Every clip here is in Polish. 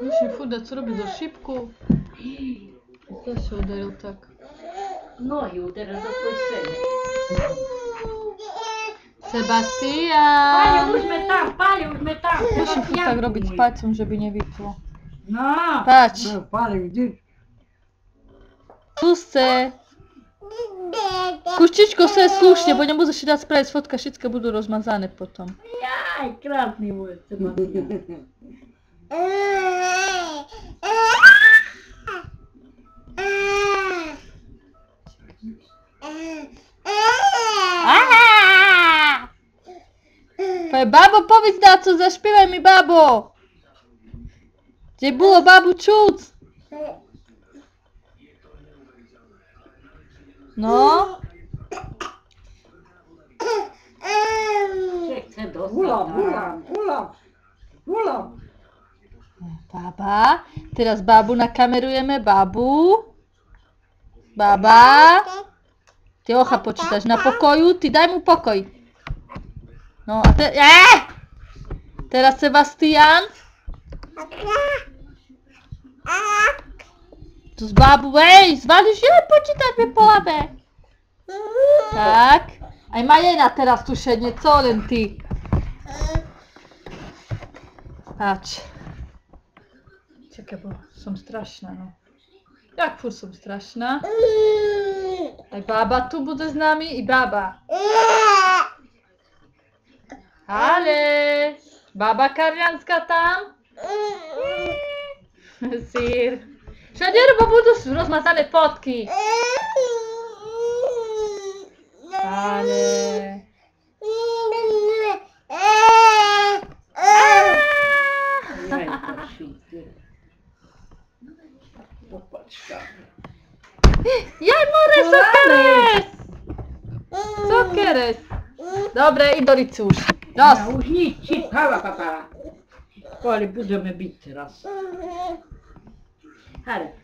Musím furt dať, co robiť so šipku. Zase udaril tak. Nohy uderil do tvojej scény. Sebastian! Páli, už sme tam. Musím furt tak robiť s palcom, že by nevyplo. No. Pač. Páli, vidíš? Skúste. Kuštičko se slušne, bo nebudeš dať spraviť fotka, všetky budú rozmazané potom. Jaj, krásny môj Sebastian. Babo, povedz dáco, zašpievaj mi, babo. Kde bolo babu čúc? No? Chce dostať. Volám. Baba. Teraz babu nakamerujeme, babu. Baba. Ty ocha počítaš na pokoju, ty daj mu pokoj. No a teraz Sebastian. Tu z babu, zvališ počítať mi po hlave. Tak. Aj Majena teraz tu šedne, co len ty. Pač. Čakaj, bo som strašná, no. Jak furt som strašná. Aj baba tu bude s nami, i baba. Ale, baba Karlianská tam. Sír. Všade, bo budú rozmazané fotky. Ale. Jaj, prošite. Popačka. Jaj, more, sokeres! Sokeres! Dobre, i do licu už. Dos. Ja už nič, papa. Páli, budeme byť teraz. Ale.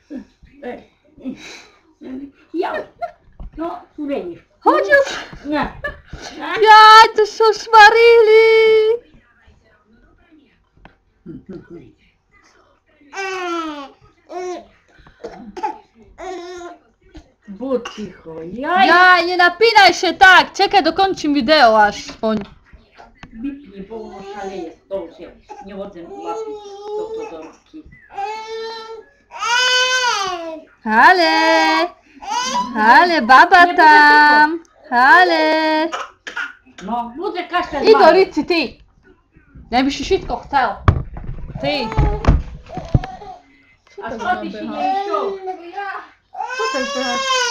Ja. No, tu leniš. Chodil. Ne. Jaj, to sú šmarili. Buď ticho. Jaj. Jaj, nenapínaj się tak. Čekaj, dokončím video aspoň. Vypni, bo ono šaleje z toho, že nehodzem chlapiť toto do ruky. Hale, baba tam. Hale. No, bude kašľať I do lici, ty. Najbyś všetko chcel. Ty. A co ty si nie išiel? Co ty chceš?